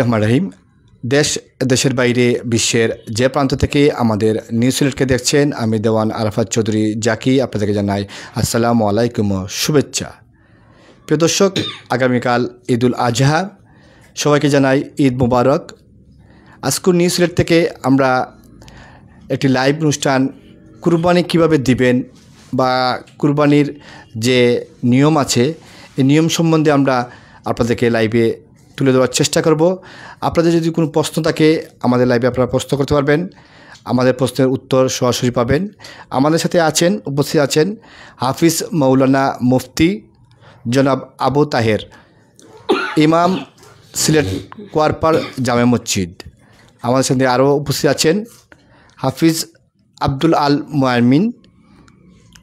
রহমান রহিম। দেশ দেশের বাইরে বিশ্বের যে প্রান্ত থেকে আমাদের নিউজ সিলেটকে দেখছেন, আমি দেওয়ান আরাফাত চৌধুরী জাকি আপনাদেরকে জানাই আসসালামু আলাইকুম ও শুভেচ্ছা। প্রিয় দর্শক, আগামীকাল ঈদুল আজহা, সবাইকে জানাই ঈদ মুবারক। আজকের নিউজ সিলেট থেকে আমরা একটি লাইভ অনুষ্ঠান কুরবানি কিভাবে দিবেন বা কুরবানির যে নিয়ম আছে এই নিয়ম সম্বন্ধে আমরা আপনাদেরকে লাইভে তুলে দেওয়ার চেষ্টা করব। আপনাদের যদি কোনো প্রশ্ন থাকে আমাদের লাইভে আপনারা প্রশ্ন করতে পারবেন, আমাদের প্রশ্নের উত্তর সরাসরি পাবেন। আমাদের সাথে উপস্থিত আছেন হাফিজ মাওলানা মুফতি জনাব আবু তাহের, ইমাম, সিলেট কোয়ারপাড় জামে মসজিদ। আমাদের সাথে আরও উপস্থিত আছেন হাফিজ আব্দুল আল মুয়ামিন,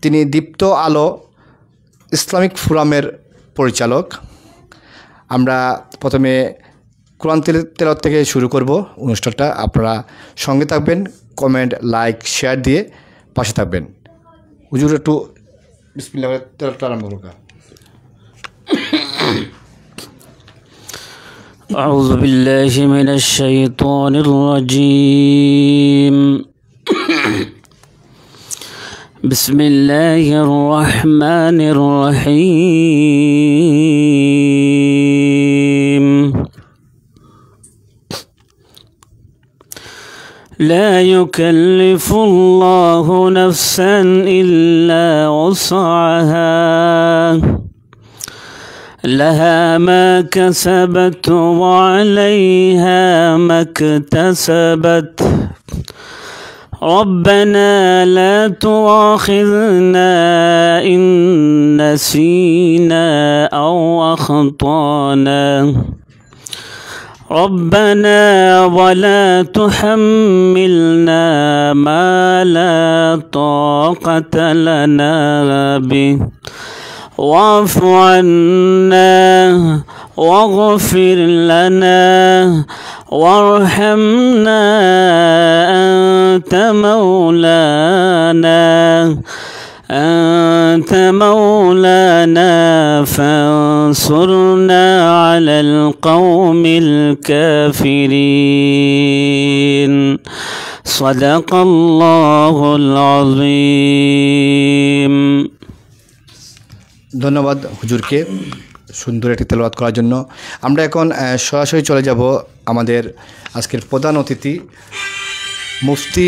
তিনি দীপ্ত আলো ইসলামিক ফোরামের পরিচালক। আমরা প্রথমে কোরআন তেলাওয়াত থেকে শুরু করব অনুষ্ঠানটা। আপনারা সঙ্গে থাকবেন, কমেন্ট, লাইক, শেয়ার দিয়ে পাশে থাকবেন। হুজুর একটু বিসমিল্লাহ তেলাওয়াত আরম্ভ করুন। أعوذ بالله من الشيطان الرجيم بسم الله الرحمن الرحيم لا يكلف الله نفسا إلا وسعها لها ما كسبت وعليها ما اكتسبت ربنا لا تؤاخذنا إن نسينا أو أخطأنا ربنا ولا تحملنا ما لا طاقة لنا به واعف عنا واغفر لنا وارحمنا أنت مولانا فانصرنا على القوم الكافرين صدق الله العظيم। ধন্যবাদ হুজুরকে সুন্দর একটি তেলাওয়াত করার জন্য। আমরা এখন সরাসরি চলে যাব আমাদের আজকের প্রধান অতিথি মুফতি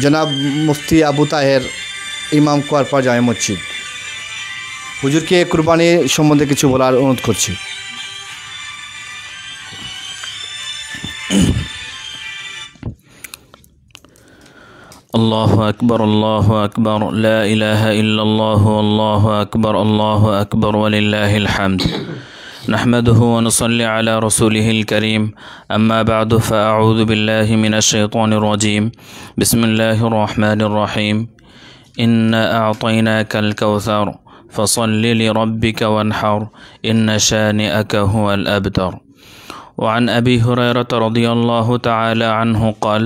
জনাব মুফতি আবু তাহের, ইমাম কোয়ারপাড় জামে মসজিদ। হুজুরকে কুরবানি সম্বন্ধে কিছু বলার অনুরোধ করছি। الله أكبر الله أكبر لا إله إلا الله والله أكبر الله أكبر ولله الحمد نحمده ونصلي على رسوله الكريم أما بعد فأعوذ بالله من الشيطان الرجيم بسم الله الرحمن الرحيم إنا أعطيناك الكوثر فصل لربك وانحر إن شانئك هو الأبتر وعن أبي هريرة رضي الله تعالى عنه قال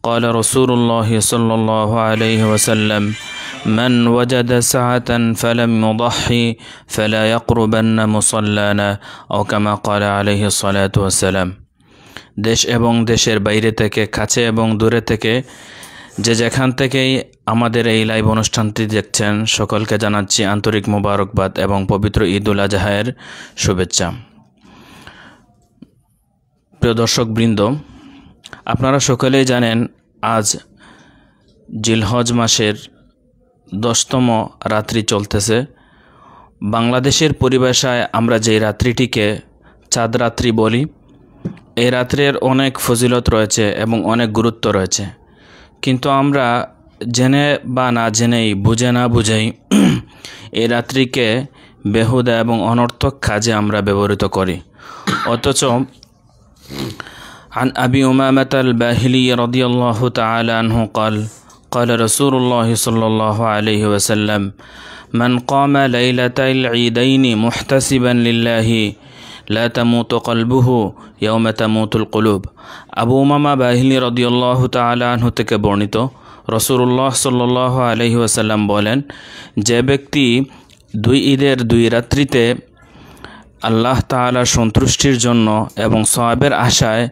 قال رسول الله صلى الله عليه وسلم من وجد سعة فلم يضحي فلا يقربن مصلانا أو كما قال عليه الصلاة والسلام। দেশ এবং দেশের বাইরে থেকে, কাছে এবং দূরে থেকে, যে যেখান থেকেই আমাদের এই লাইভ অনুষ্ঠানটি দেখছেন, সকলকে জানাচ্ছি আন্তরিক মোবারকবাদ এবং পবিত্র ঈদুল আজহায়ের শুভেচ্ছা। প্রিয় দর্শকবৃন্দ, আপনারা সকলেই জানেন আজ জিলহজ মাসের 10তম রাত্রি চলতেছে। বাংলাদেশের পরিভাষায় আমরা যেই রাত্রিটিকে চাঁদ রাত্রি বলি, এই রাত্রের অনেক ফজিলত রয়েছে এবং অনেক গুরুত্ব রয়েছে, কিন্তু আমরা জেনে বা না জেনেই, বুঝে না বুঝেই এই রাত্রিকে বেহুদা এবং অনর্থক কাজে আমরা ব্যবহৃত করি। অথচ عن أبي أمامة الباهلي رضي الله تعالى عنه قال قال رسول الله صلى الله عليه وسلم من قام ليلة العيدين محتسبا لله لا تموت قلبه يوم تموت القلوب। আবু উমামা বাহিলি রাদিয়াল্লাহু তাআলা আনহু থেকে বর্ণিত, রাসূলুল্লাহ সাল্লাল্লাহু আলাইহি ওয়াসাল্লাম বলেন, যে ব্যক্তি দুই ঈদের দুই রাত্রিতে আল্লাহ তাআলার সন্তুষ্টির জন্য এবং সওয়াবের আশায়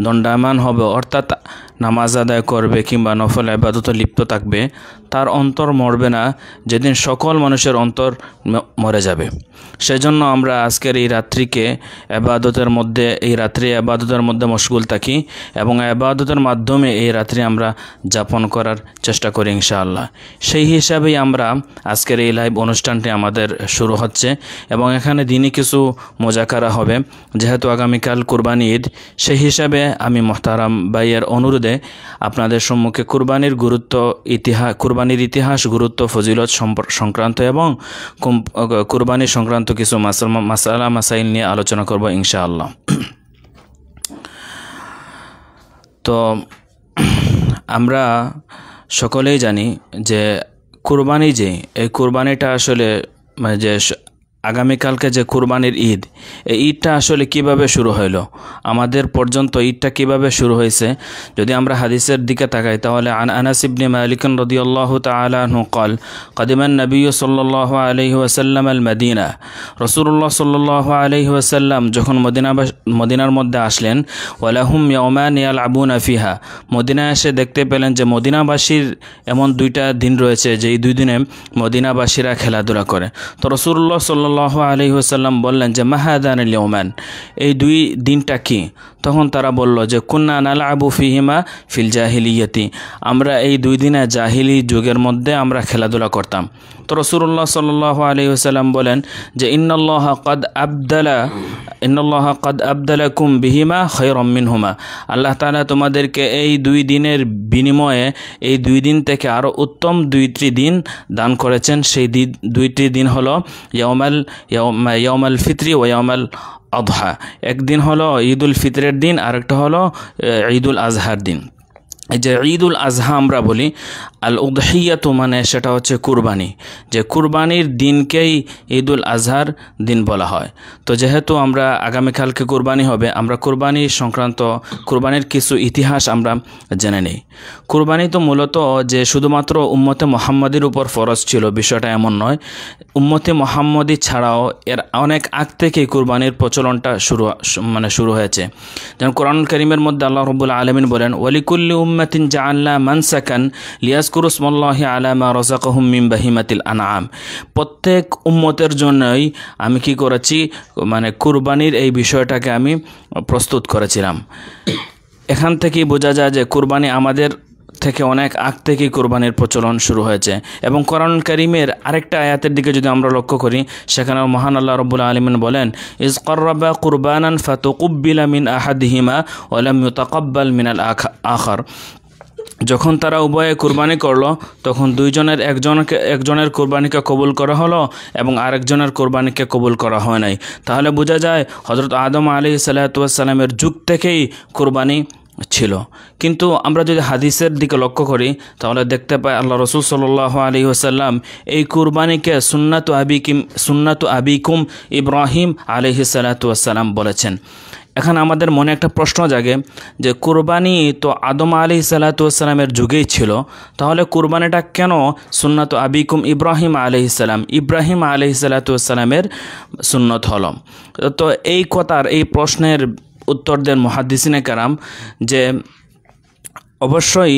দণ্ডায়মান হবে, অর্থাৎ নামাজ আদায় করবে কিংবা নফল ইবাদতে লিপ্ত থাকবে, তার অন্তর মরবে না যেদিন সকল মানুষের অন্তর মরে যাবে। সেজন্য আমরা আজকের এই রাত্রিকে এই রাত্রি ইবাদতের মধ্যে মশগুল থাকি এবং ইবাদতের মাধ্যমে এই রাত্রি আমরা যাপন করার চেষ্টা করি ইনশাআল্লাহ। সেই হিসাবেই আমরা আজকের এই লাইভ অনুষ্ঠানটি আমাদের শুরু হচ্ছে এবং এখানে দিনই কিছু মোজাকারা হবে। যেহেতু আগামীকাল কুরবানি ঈদ, সেই হিসাবে আমি মোহতারাম ভাইয়ের অনুরোধে আপনাদের সম্মুখে কুরবানির ইতিহাস, গুরুত্ব, ফজিলত সংক্রান্ত এবং কুরবানি সংক্রান্ত কিছু মাসাইল নিয়ে আলোচনা করব ইনশাআল্লাহ। তো আমরা সকলেই জানি যে এই কুরবানিটা আসলে যে আগামীকালকে যে কুরবানির ঈদ, এই ঈদটা আসলে কিভাবে শুরু হইলো, আমাদের পর্যন্ত ঈদটা কিভাবে শুরু হয়েছে যদি আমরা হাদিসের দিকে তাকাই, তাহলে আনাস ইবনে মালিক রাদিয়াল্লাহু তাআলা আনহু قال قدم النبي صلى الله عليه وسلم المدينة, রাসূলুল্লাহ সাল্লাল্লাহু আলাইহি ওয়াসাল্লাম যখন মদিনার মধ্যে আসলেন, ওয়ালাহুম ইয়াওমান ইয়ালআবুনা ফিহা, মদিনায় এসে দেখতে পেলেন যে মদিনাবাসীর এমন দুইটা দিন রয়েছে যে এই দুই দিনে মদিনাবাসীরা খেলাধুলা করে। তো রাসূলুল্লাহ সাল্লাল্লাহু আলাইহি ওয়াসাল্লাম বললেন যে মাহাদানিল ইয়াওমান, এই দুই দিনটা কি? তখন তারা বলল যে কুন্না নালআবু ফিহিমা ফিল জাহিলিয়াতি, আমরা এই দুই দিনে জাহিলি যুগের মধ্যে আমরা খেলাধুলা করতাম। তো রাসূলুল্লাহ সাল্লাল্লাহু আলাইহি ওয়াসাল্লাম বলেন যে ইন্নাল্লাহা কাদ আবদালাকুম বিহিমা খায়রাম মিনহুমা, আল্লাহ তাআলা তোমাদেরকে এই দুই দিনের বিনিময়ে এই দুই দিন থেকে আরও উত্তম দুইটি দিন দান করেছেন। সেই দুইটি দিন হলো ইয়াউমাল ফিতরি ও ইয়াউমাল আযহা, একদিন হলো ঈদুল ফিতরের দিন, আরেকটা হলো ঈদুল আজহার দিন। এই যে ঈদুল আজহা আমরা বলি, আল উদহিয়াতু মানে সেটা হচ্ছে কুরবানি, যে কুরবানির দিনকেই ঈদুল আজহার দিন বলা হয়। তো যেহেতু আমরা আগামীকালকে কুরবানি হবে, আমরা কুরবানির কিছু ইতিহাস আমরা জেনে নেই। কুরবানি তো মূলত যে শুধুমাত্র উম্মতে মুহাম্মাদির উপর ফরজ ছিল, বিষয়টা এমন নয়। উম্মতে মুহাম্মাদি ছাড়াও এর অনেক আগ থেকেই কুরবানির প্রচলনটা শুরু হয়েছে। যেমন কোরআনুল কারীমের মধ্যে আল্লাহ রাব্বুল আলামিন বলেন, ওয়ালিকুল্লি উম্মাতিন জাআলনা মানসাকান লিয়াজকুরু ইসমাল্লাহি আলা মা রাযাকাহুম মিন বাহিমাতিল আনআম, প্রত্যেক উম্মতের জন্যই আমি কি করেছি, কুরবানির এই বিষয়টাকে আমি প্রস্তুত করেছিলাম। এখান থেকেই বোঝা যায় যে কুরবানি আমাদের থেকে অনেক আগ থেকেই কুরবানির প্রচলন শুরু হয়েছে। এবং কোরআনুল কারীমের আরেকটা আয়াতের দিকে যদি আমরা লক্ষ্য করি, সেখানে মহান আল্লাহ রাব্বুল আলামিন বলেন, ইজ কররাবা কুরবানান ফাতুকুব্বিলা মিন আহাদিহিমা ওয়া লাম ইউতাকাব্বাল মিনাল আখার, যখন তারা উভয়ে কুরবানি করলো তখন একজনের কুরবানিকে কবুল করা হলো এবং আরেকজনের কুরবানিকে কবুল করা হয় নাই। তাহলে বোঝা যায় হযরত আদম আলাইহিস সালাতু ওয়াস সালামের যুগ থেকেই কুরবানি ছিল। কিন্তু আমরা যদি হাদিসের দিকে লক্ষ্য করি তাহলে দেখতে পাই আল্লাহ রাসূল সাল্লাল্লাহু আলাইহি ওয়াসাল্লাম এই কুরবানিকে সুন্নাতু আবিকুম ইব্রাহিম আলাইহিস সালাতু ওয়াস সালাম বলেছেন। এখন আমাদের মনে একটা প্রশ্ন জাগে যে কুরবানি তো আদম আলাইহিস সালাতু ওয়াস সালামের যুগেই ছিল, তাহলে কুরবানিটা কেন সুন্নাতু আবিকুম ইব্রাহিম আলাইহিস সালাতু ওয়াস সালামের সুন্নত হলো? তো এই প্রশ্নের উত্তর দেন মুহাদ্দিসিনে কেরাম যে অবশ্যই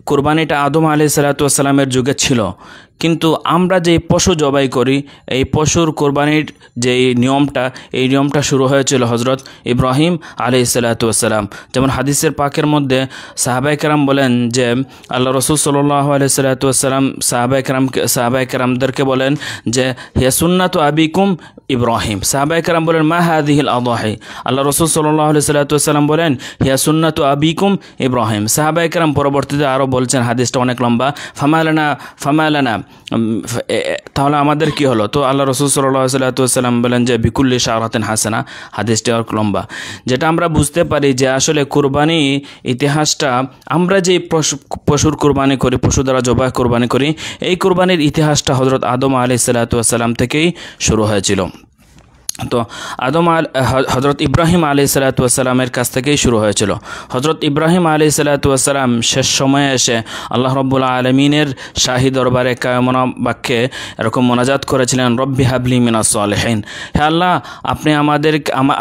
কুরবানিটা আদম আলাইহিস সালাতু ওয়াস সালামের যুগে ছিল, কিন্তু আমরা যে পশু জবাই করি, এই পশুর কোরবানির যে নিয়মটা শুরু হয়েছিল হযরত ইব্রাহিম আলাইহিস সালাতু ওয়াস সালাম। যেমন হাদিসের পাকের মধ্যে সাহাবায়ে কেরাম বলেন যে আল্লাহ রাসূল সাল্লাল্লাহু আলাইহি সাল্লাতু ওয়াস সালাম সাহাবায়ে কেরামদেরকে বলেন যে হে সুন্নাতু আবিকুম ইব্রাহিম। সাহাবায়ে কেরাম বলেন মা হাযিহিল আযাহি, আল্লাহ রাসূল সাল্লাল্লাহু আলাইহি সাল্লাতু ওয়াস সালাম বলেন হে সুন্নাতু আবিকুম ইব্রাহিম। সাহাবায়ে কেরাম পরবর্তীতে আরও বলছেন, হাদিসটা অনেক লম্বা, ফামালানা তাহলে আমাদের কি হলো? তো আল্লাহ রাসূল সাল্লাল্লাহু আলাইহি ওয়াসাল্লাম বলেন যে বিকুল্লি শারাতিন হাসানা, হাদিসটা অনেক লম্বা। যেটা আমরা বুঝতে পারি যে আসলে কুরবানি ইতিহাসটা, আমরা যে পশুর কুরবানি করি, পশু দ্বারা জবাই কুরবানি করি, এই কুরবানির ইতিহাসটা হযরত আদম আলাইহিস সালাতু ওয়াস সালাম থেকেই শুরু হয়েছিল। তো হজরত ইব্রাহিম আলাইহিসসালামের কাছ থেকেই শুরু হয়েছিল। হজরত ইব্রাহিম আলাইহিসসালাম শেষ সময়ে এসে আল্লাহ রব্বুল আলমিনের শাহী দরবারে কায়মনা বাক্যে এরকম মোনাজাত করেছিলেন, রব্বি হাবলি মিনাস সালিহিন, হে আল্লাহ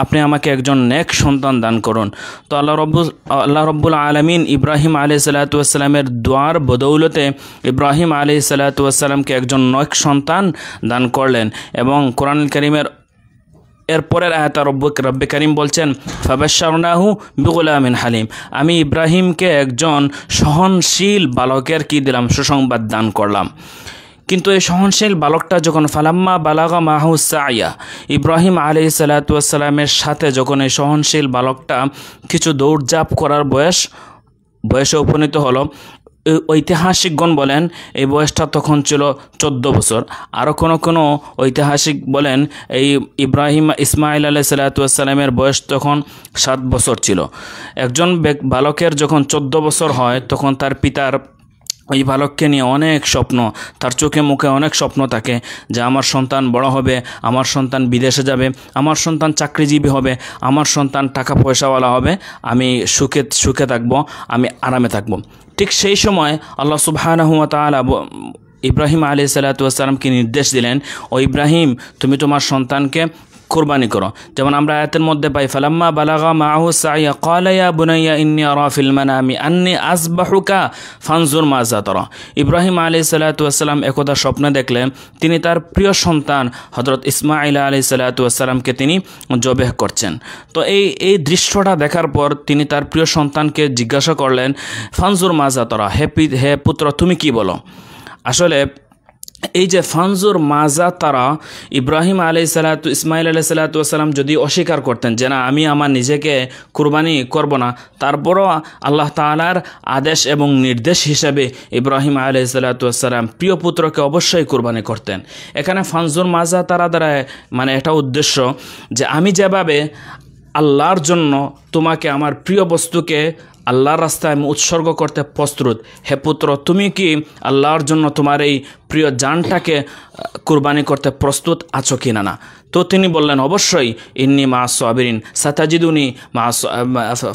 আপনি আমাকে একজন নেক সন্তান দান করুন। তো আল্লাহ রব্বুল আলমিন ইব্রাহিম আলাইহিসসালামের দোয়ার বদৌলতে ইব্রাহিম আলাইহিসসালামকে একজন নেক সন্তান দান করলেন। এবং কোরআনুল কারীমের এরপরের আয়াত রব্বে কারীম বলছেন, ফাবাশশারনাহু বিগুলামিন হালিম, আমি ইব্রাহিমকে একজন সহনশীল বালকের কি দিলাম, সুসংবাদ দান করলাম। কিন্তু এই সহনশীল বালকটা যখন ফালাম্মা বালাগা মাহু সাইয়া, ইব্রাহিম আলাইহিসসালামের সাথে যখন এই সহনশীল বালকটা কিছু দৌড়ঝাঁপ করার বয়সে উপনীত হলো, ঐতিহাসিকগণ বলেন এই বয়সটা তখন ছিল 14 বছর। আরও কোনো ঐতিহাসিক বলেন এই ইসমাইল আলাইহিসসালামের বয়স তখন 7 বছর ছিল। একজন বালকের যখন 14 বছর হয় তখন তার পিতার ওই বালককে নিয়ে অনেক স্বপ্ন, তার চোখে মুখে অনেক স্বপ্ন থাকে যে আমার সন্তান বড় হবে, আমার সন্তান বিদেশে যাবে, আমার সন্তান চাকরিজীবী হবে, আমার সন্তান টাকা পয়সাওয়ালা হবে, আমি সুখে থাকবো, আমি আরামে থাকবো। ঠিক সেই সময় আল্লাহ সুবহানাহু ওয়া তাআলা ইব্রাহিম আলাইহিসসালামকে নির্দেশ দিলেন, ও ইব্রাহিম তুমি তোমার সন্তানকে কুরবানি করো। যেমন আমরা আয়াতের মধ্যে পাই, ফালাম্মা বালাগা মাহু সাইয়া ক্বালা ইয়া বুনাইয়া ইন্নী আরা ফিল মানামি আন্নী আসবাহুকা ফানজুর মাযা তারা। ইব্রাহিম আলাইহিসসালাম একদা স্বপ্নে দেখলেন তিনি তার প্রিয় সন্তান হযরত ইসমাঈল আলাইহিসসালামকে তিনি জবেহ করছেন। তো এই দৃশ্যটা দেখার পর তিনি তার প্রিয় সন্তানকে জিজ্ঞাসা করলেন, ফানজুর মাযা তারা, হে পুত্র তুমি কি বলো। আসলে এই যে ফানজুর মাজা তারা, ইব্রাহিম ইসমাইল আলাইহিসসালাম যদি অস্বীকার করতেন যে না আমি আমার নিজেকে কুরবানি করব না, তারপরও আল্লাহ তাআলার আদেশ এবং নির্দেশ হিসেবে ইব্রাহিম আলাইহিসসালাম প্রিয় পুত্রকে অবশ্যই কুরবানি করতেন। এখানে ফানজুর মাজা তারা দ্বারা মানে এটা উদ্দেশ্য যে আমি যেভাবে আল্লাহর জন্য তোমাকে আমার প্রিয় বস্তুকে আল্লাহর রাস্তায় আমি উৎসর্গ করতে প্রস্তুত, হে পুত্র তুমি কি আল্লাহর জন্য তোমার এই প্রিয় জানটাকে কুরবানি করতে প্রস্তুত আছো কিনা না। তো তিনি বললেন অবশ্যই, ইন্নী মা'আস সাবিরিন সাতাজিদুনি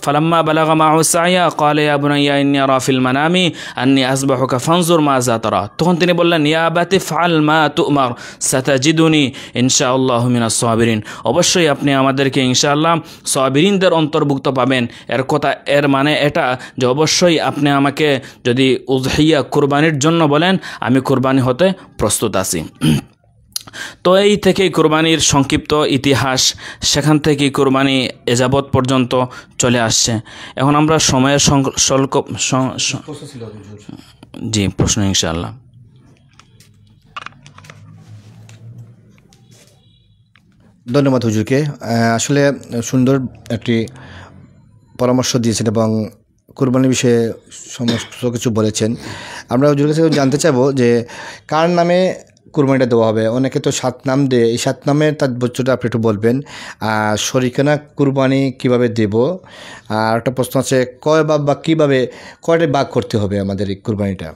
ফালাম্মা বালাগা মাহু সাইয়া ক্বালা ইয়া বুনাইয়া ইন্নী আরা ফিল মানামি আন্নী আসবাহুকা ফানজুর মাযা তারা। তখন তিনি বললেন, ইয়া আবাতি ফাআল মা তু'মার সাতাজিদুনি ইনশাআল্লাহু মিনাস সাবিরিন, অবশ্যই আপনি আমাদেরকে ইনশাআল্লাহ সাবিরিনদের অন্তর্ভুক্ত পাবেন। এর মানে এটা যে অবশ্যই আপনি আমাকে যদি উযহিয়া কুরবানির জন্য বলেন আমি কুরবানি হতে প্রস্তুত আছি। তো এই থেকেই কুরবানির সংক্ষিপ্ত ইতিহাস, সেখান থেকেই কুরবানি এযাবৎ পর্যন্ত চলে আসছে। এখন আমরা সময়ের জি প্রশ্ন ইনশাআল্লাহ। ধন্যবাদ হুজুরকে, আসলে সুন্দর একটি পরামর্শ দিয়েছেন এবং কুরবানির বিষয়ে সমস্ত কিছু বলেছেন। আমরা হুজুরের কাছে জানতে চাইবো যে কার নামে কুরবানিটা দেওয়া হবে। অনেকে তো 7 নাম দেয়, এই 7 নামের তাৎপর্যটা আপনি একটু বলবেন। আর শরিকানা কুরবানি কিভাবে দেব, আর একটা প্রশ্ন আছে কয় বা কীভাবে কয়টা ভাগ করতে হবে আমাদের এই কুরবানিটা।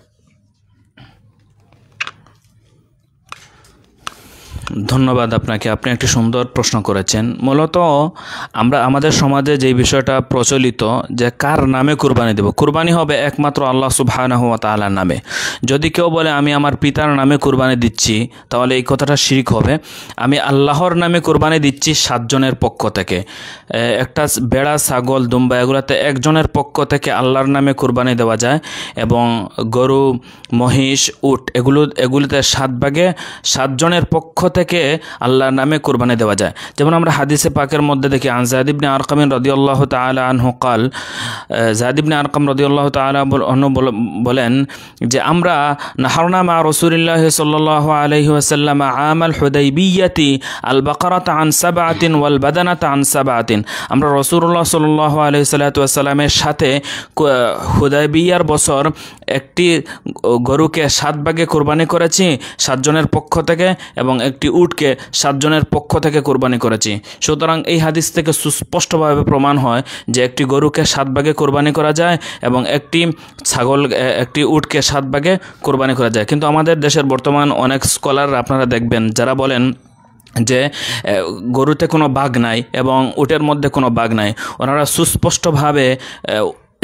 ধন্যবাদ আপনাকে, আপনি একটি সুন্দর প্রশ্ন করেছেন। মূলত আমরা আমাদের সমাজে যে বিষয়টা প্রচলিত যে কার নামে কুরবানি দেব, কুরবানি হবে একমাত্র আল্লাহ সুবহানাহু ওয়া তাআলার নামে। যদি কেউ বলে আমি আমার পিতার নামে কুরবানি দিচ্ছি, তাহলে এই কথাটা শিরক হবে। আমি আল্লাহর নামে কুরবানি দিচ্ছি 7 জনের পক্ষ থেকে। একটা বেড়া, ছাগল, দুম্বা এগুলোতে একজনের পক্ষ থেকে আল্লাহর নামে কুরবানি দেওয়া যায়, এবং গরু, মহিষ, উট এগুলোতে 7 ভাগে 7 জনের পক্ষ থেকে আল্লাহর নামে কুরবানি দেওয়া যায়। যেমন আমরা হাদিসে পাকের মধ্যে দেখি, আন যায়েদ ইবনে আরকাম রাদিয়াল্লাহু তাআলা আনহু قال, যায়েদ ইবনে আরকাম রাদিয়াল্লাহু তাআলা আনহু বলেন যে আমরা নাহরনা মা রাসূলিল্লাহি সাল্লাল্লাহু আলাইহি ওয়াসাল্লাম আমাল হুদাইবিয়াতি আল বাকারাতা আন 7 ওয়াল বাদানাতা আন 7। আমরা রাসূলুল্লাহ সাল্লাল্লাহু আলাইহি ওয়াসাল্লামের সাথে হুদাইবিয়ার বছর একটি গরুকে 7 ভাগে কুরবানি করেছি 7 জনের পক্ষ থেকে, এবং একটি উটকে 7 জনের পক্ষ থেকে কুরবানি করেছি। সুতরাং এই হাদিস থেকে সুস্পষ্টভাবে প্রমাণ হয় যে একটি গরুকে 7 ভাগে কুরবানি করা যায় এবং একটি উটকে 7 ভাগে কুরবানি করা যায়। কিন্তু আমাদের দেশের বর্তমান অনেক স্কলার আপনারা দেখবেন যারা বলেন যে গরুতে কোনো বাঘ নাই এবং উটের মধ্যে কোনো বাঘ নাই, ওনারা সুস্পষ্টভাবে,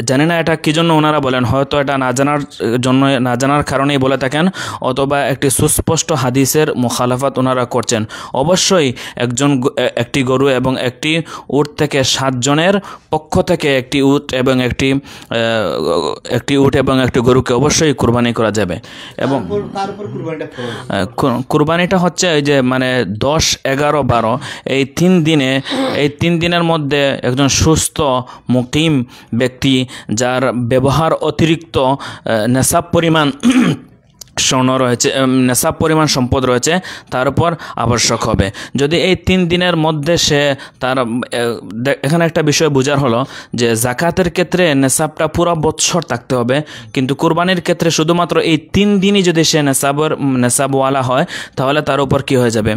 জানি না এটা কী জন্য ওনারা বলেন, হয়তো এটা না জানার জন্য, না জানার কারণেই বলে থাকেন, অথবা একটি সুস্পষ্ট হাদিসের মুখালাফাত ওনারা করছেন। অবশ্যই একটি গরু এবং একটি উট থেকে 7 জনের পক্ষ থেকে একটি উট এবং একটি উট এবং একটি গরুকে অবশ্যই কুরবানি করা যাবে। এবং কুরবানিটা হচ্ছে এই যে মানে 10, 11, 12 এই 3 দিনে, এই 3 দিনের মধ্যে একজন সুস্থ মুকিম ব্যক্তি যার ব্যবহার অতিরিক্ত নেশাব পরিমাণ স্বর্ণ রয়েছে, নেশাব পরিমাণ সম্পদ রয়েছে, তার উপর আবশ্যক হবে। যদি এই 3 দিনের মধ্যে সে তার, এখানে একটা বিষয় বোঝার হলো যে জাকাতের ক্ষেত্রে নেশাবটা পুরো বৎসর থাকতে হবে, কিন্তু কুরবানির ক্ষেত্রে শুধুমাত্র এই 3 দিনই যদি সে নেশাবওয়ালা হয় তাহলে তার উপর কি হয়ে যাবে,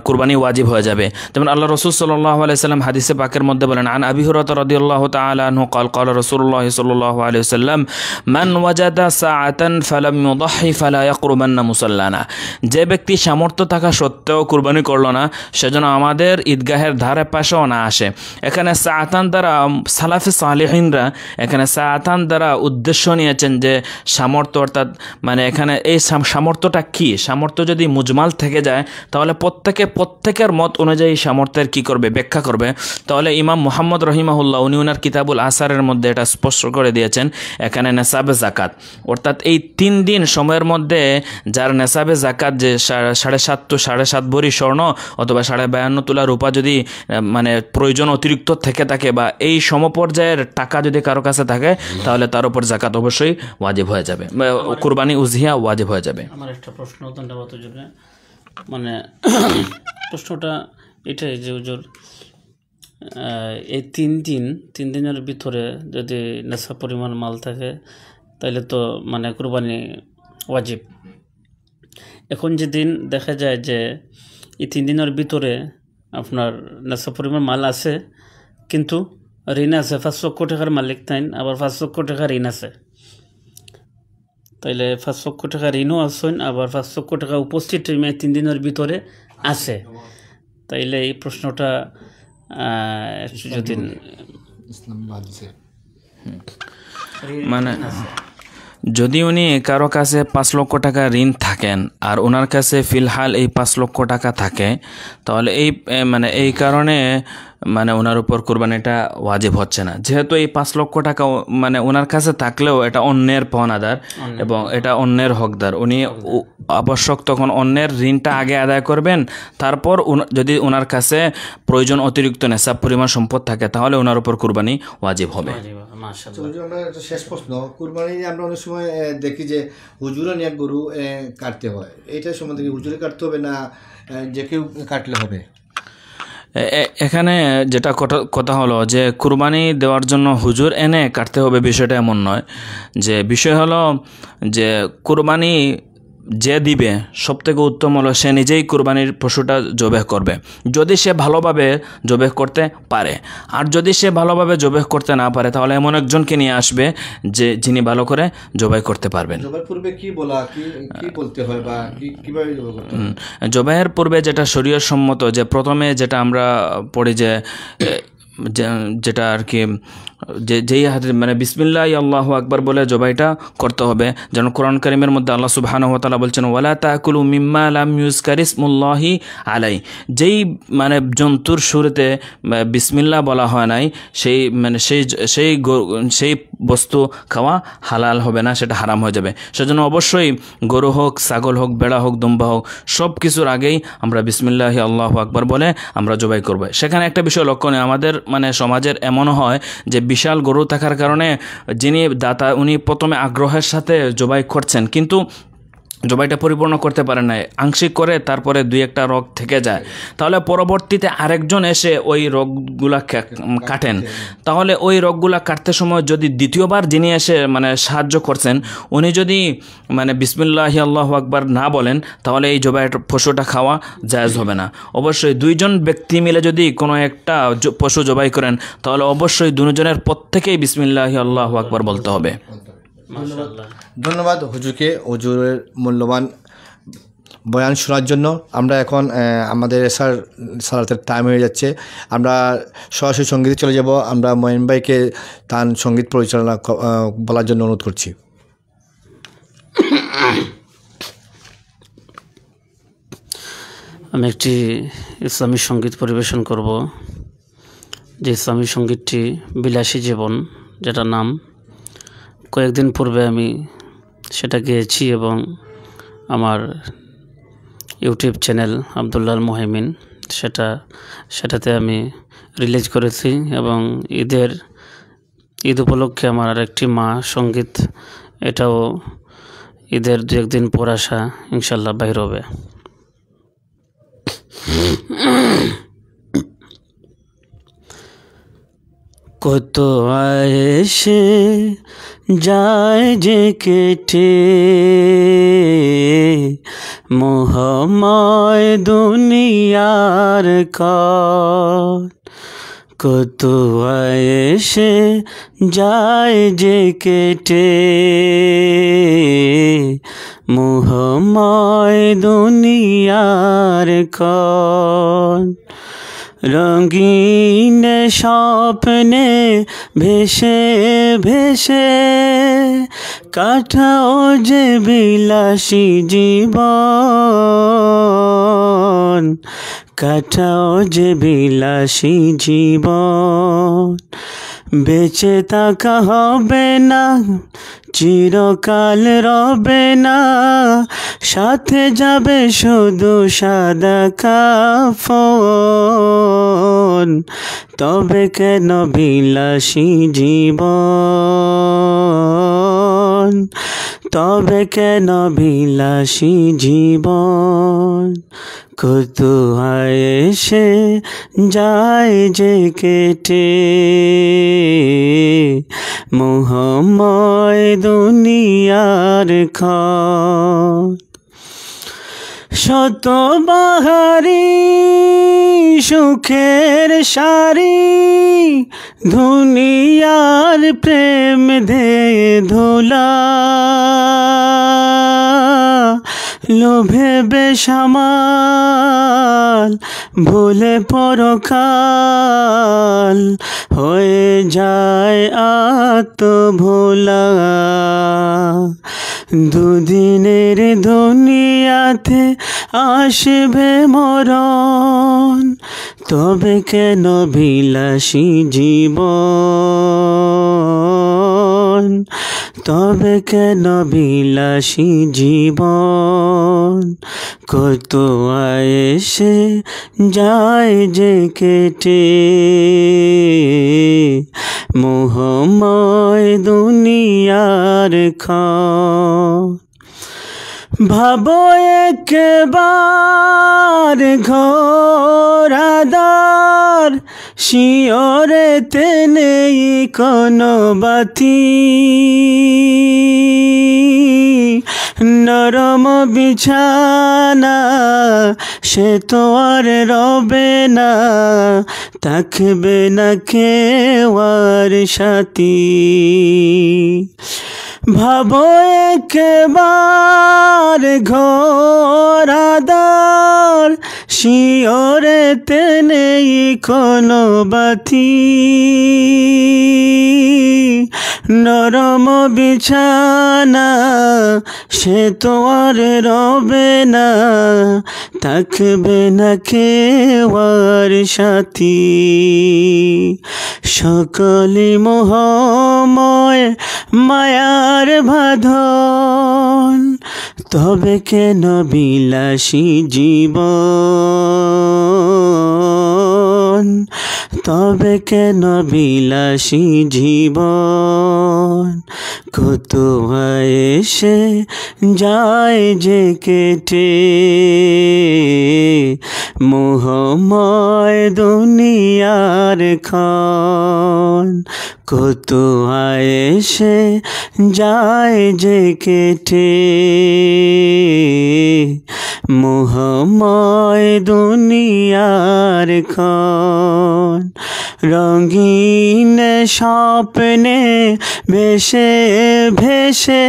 কুরবানি ওয়াজিব হয়ে যাবে। যেমন আল্লাহ রাসূল সাল্লাল্লাহু আলাইহি ওয়াসাল্লাম হাদিসে পাকের মধ্যে বলেন, আন আবি হুরায়রা রাদিয়াল্লাহু তাআলা আনহু قال قال رسول الله صلى الله عليه وسلم من وجد সাআতান ফালাম ইউদাহি ফালা ইয়াকরুবান্না মুসাল্লানা, যে ব্যক্তি সামর্থ্য থাকা সত্ত্বেও কুরবানি করলো না সেজন্য আমাদের ঈদগাহের ধারে পাশেও না আসে। এখানে সাআতান দ্বারা সালাফে সালেহিনরা এখানে সাআতান দ্বারা উদ্দেশ্য নিয়েছেন যে সামর্থ্য, অর্থাৎ মানে এখানে এই সামর্থ্যটা কি, সামর্থ্য যদি মুজমাল থেকে যায় তাহলে প্রত্যেকের মত অনুযায়ী সামর্থ্যের কি করবে, ব্যাখ্যা করবে। তাহলে ইমাম মুহাম্মদ রহিমাহুল্লাহ উনি ওনার কিতাবুল আসারের মধ্যে এটা স্পষ্ট করে দিয়েছেন, এখানে নেসাবে জাকাত, অর্থাৎ এই 3 দিন সময়ের মধ্যে যার নেসাবে জাকাত যে 7.5 ভরি স্বর্ণ অথবা 52.5 তোলা রূপা যদি মানে প্রয়োজন অতিরিক্ত থেকে থাকে বা এই সমপর্যায়ের টাকা যদি কারো কাছে থাকে তাহলে তার উপর জাকাত অবশ্যই ওয়াজিব হয়ে যাবে, কুরবানি উজহিয়া ওয়াজিব হয়ে যাবে। আমার একটা প্রশ্ন, ধন্যবাদ হুজুর। মানে প্রশ্নটা এটাই যে হুজুর, এই 3 দিনের ভিতরে যদি নেশা পরিমাণ মাল থাকে তাহলে তো মানে কুরবানি ওয়াজিব। এখন যেদিন দেখা যায় যে এই 3 দিনের ভিতরে আপনার নেশা পরিমাণ মাল আছে কিন্তু ঋণ আছে, 5 লক্ষ টাকার মালিক তাইন, আবার 5 লক্ষ টাকা ঋণ আছে, তাইলে 5 লক্ষ টাকা ঋণও আসেন, আবার 5 লক্ষ টাকা উপস্থিত 3 দিনের ভিতরে আছে, তাইলে এই প্রশ্নটা যদি মানে যদি উনি কারো কাছে 5 লক্ষ টাকা ঋণ থাকেন আর ওনার কাছে ফিলহাল এই 5 লক্ষ টাকা থাকে, তাহলে এই কারণে মানে ওনার উপর কুরবানিটা ওয়াজিব হচ্ছে না, যেহেতু এই 5 লক্ষ টাকা মানে ওনার কাছে থাকলেও এটা অন্যের পাওনাদার এবং এটা অন্যের হকদার, উনি আবশ্যক তখন অন্যের ঋণটা আগে আদায় করবেন, তারপর যদি ওনার কাছে প্রয়োজন অতিরিক্ত নেশাব পরিমাণ সম্পদ থাকে তাহলে ওনার উপর কুরবানি ওয়াজিব হবে। শেষ প্রশ্ন, কুরবানি আমরা অনেক সময় দেখি যে হুজুরা নিয়ে গরু কাটতে হয়, এইটা সম্বন্ধে কি হুজুরে কাটতে হবে না যে কেউ কাটলে হবে? এখানে যেটা কথা হলো যে কুরবানি দেওয়ার জন্য হুজুর এনে কাটতে হবে, বিষয়টা এমন নয়। যে বিষয় হলো যে কুরবানি যে দিবে সবথেকে উত্তম হলো সে নিজেই কুরবানির পশুটা জবেহ করবে, যদি সে ভালোভাবে জবেহ করতে পারে। আর যদি সে ভালোভাবে জবেহ করতে না পারে তাহলে এমন একজনকে নিয়ে আসবে যে যিনি ভালো করে জবাই করতে পারবেন। জবাইয়ের পূর্বে কি বলতে হয় বা কিভাবে জবাই করতে হয়? জবাইয়ের পূর্বে যেটা শরীয়ত সম্মত, যে প্রথমে যেটা আমরা পড়ি যে যেটা আর কি যেই মানে বিসমিল্লাহ আল্লাহু আকবার বলে জবাইটা করতে হবে। যেন কোরআন কারীমের মধ্যে আল্লাহ সুবহানাহু ওয়া তাআলা বলছেন ওয়ালা তাকুলু মিম্মা লাম ইউযকারিসমুল্লাহি আলাই, যেই মানে জন্তুর শুরুতে বিসমিল্লাহ বলা হয় নাই সেই মানে সেই বস্তু খাওয়া হালাল হবে না, সেটা হারাম হয়ে যাবে। সেজন্য অবশ্যই গরু হোক, ছাগল হোক, বেড়া হোক, দুম্বা হোক, সব কিছুর আগেই আমরা বিসমিল্লাহ আল্লাহু আকবার বলে আমরা জবাই করব। সেখানে একটা বিষয় লক্ষণীয়, আমাদের মানে সমাজের এমনও হয় যে বিশাল গরু থাকার কারণে যিনি দাতা উনি প্রথমে আগ্রহের সাথে জবাই করছেন কিন্তু জবাইটা পরিপূর্ণ করতে পারেন না, আংশিক করে তারপরে 2-1টা রোগ থেকে যায়, তাহলে পরবর্তীতে আরেকজন এসে ওই রোগগুলা কাটেন, তাহলে ওই রোগগুলা কাটতে সময় যদি দ্বিতীয়বার যিনি এসে মানে সাহায্য করছেন উনি যদি মানে বিসমিল্লাহি আল্লাহু আকবার না বলেন তাহলে এই জবাইয়ের পশুটা খাওয়া জায়েজ হবে না। অবশ্যই 2জন ব্যক্তি মিলে যদি কোনো একটা পশু জবাই করেন তাহলে অবশ্যই দুজনের প্রত্যেকেই বিসমিল্লাহি আল্লাহু আকবার বলতে হবে। ধন্যবাদ হুজুরকে, হুজুরের মূল্যবান বয়ান শোনার জন্য। আমরা এখন আমাদের সালাতের টাইম হয়ে যাচ্ছে, আমরা সরাসরি সঙ্গীতে চলে যাব। আমরা মঈন ভাইকে তার সঙ্গীত পরিচালনা বলার জন্য অনুরোধ করছি। আমি একটি ইসলামী সঙ্গীত পরিবেশন করব, যে ইসলামী সঙ্গীতটি বিলাসী জীবন, যেটা নাম কয়েকদিন পূর্বে আমি সেটা গেয়েছি এবং আমার ইউটিউব চ্যানেল আব্দুল্লাহ মুহাইমিন সেটাতে আমি রিলিজ করেছি। এবং ঈদ উপলক্ষে আমার আরেকটি মা সঙ্গীত, এটাও ঈদের 2-1 দিন পর আসা ইনশাল্লাহ বাইর হবে। কত এসে যায় যে কেটে মোহময় দুনিয়ার কত এসে যায় যে কেটে মোহময় দুনিয়ার রঙিন স্বপ্নে ভেসে ভেসে কাটাও যে বিলাসী জীবন, কাটাও যে বিলাসী জীবন। বেঁচে থাকা হবে না, চিরকাল রবে না, সাথে যাবে শুধু সাদা কাফন। তবে কেন বিলাসী জীবন, তবে কেন বিলাসী জীবন। কত এসে যায় যে কেটে মোহময় দুনিয়ার শত বাহারি সুখের সারি দুনিয়ার প্রেম দে ধুলা লোভে বেসামাল ভুলে পরকাল হয়ে যায় আত্মভোলা। দুদিনের দুনিয়াতে আসবে মরণ, তবে কেন বিলাসী জীবন, তবে কেন বিলাসী জীবন। কত এসে যায় যে কেটে মোহময় দুনিয়ার ভাবো একবার ঘোরাদার শিয়রেতে নেই কোনো বাতি, নরম বিছানা সে তো আর রবে না, থাকবে না কেউ আর সাথী। ভাবো একবার ঘোরাদার শিয়রেতে নেই কোনো বাতি, নরম বিছানা সে তো আর রবে না, থাকবে না কেউ আর সাথী। সকলি মোহময় মায়ার বাঁধন, তবে কেন বিলাসী জীবন, তবে কেন বিলাসী জীবন। কত এসে যায় যে কেটে মোহময় দুনিয়ার কত এসে যায় যে কেটে মোহময় দুনিয়ার রঙিন স্বপ্নে ভেসে ভেসে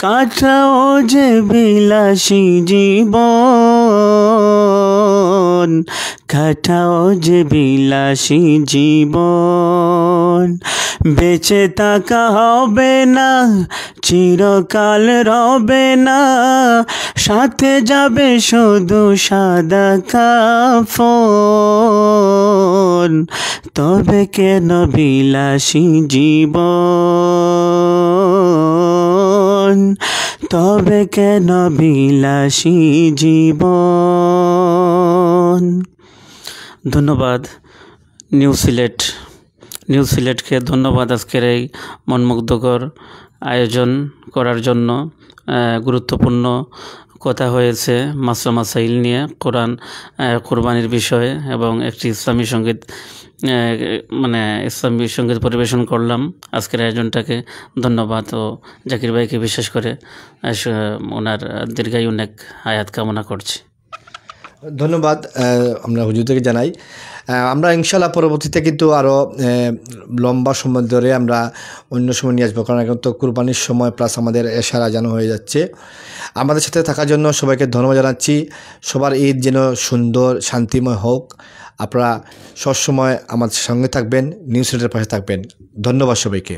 কাটাও যে বিলাসী জীবন, কাটাও যে বিলাসী জীবন। বেঁচে থাকা হবে না, চিরকাল রবে না, সাথে যাবে শুধু সাদা কাফন। তবে কেন বিলাসী জীবন, তবে কেন বিলাসী জীবন। ধন্যবাদ নিউ সিলেটকে ধন্যবাদ আজকের এই মনমুগ্ধকর আয়োজন করার জন্য। গুরুত্বপূর্ণ কথা হয়েছে মাসলা মাসাইল নিয়ে, কোরবানির বিষয়ে, এবং একটি ইসলামী সঙ্গীত ইসলামী সঙ্গীত পরিবেশন করলাম। আজকের আয়োজনটাকে ধন্যবাদ, ও জাকির ভাইকে বিশেষ করে ওনার দীর্ঘায়ু নেক হায়াত কামনা করছি। ধন্যবাদ আমরা হুজুর থেকে জানাই। আমরা ইনশাল্লাহ পরবর্তীতে কিন্তু আরও লম্বা সময় ধরে আমরা অন্য সময় নিয়ে আসবো, কারণ এখন তো কুরবানির সময় প্লাস আমাদের এশার আজানো হয়ে যাচ্ছে। আমাদের সাথে থাকার জন্য সবাইকে ধন্যবাদ জানাচ্ছি। সবার ঈদ যেন সুন্দর শান্তিময় হোক। আপনারা সবসময় আমাদের সঙ্গে থাকবেন, নিউজ সিলেটের পাশে থাকবেন। ধন্যবাদ সবাইকে।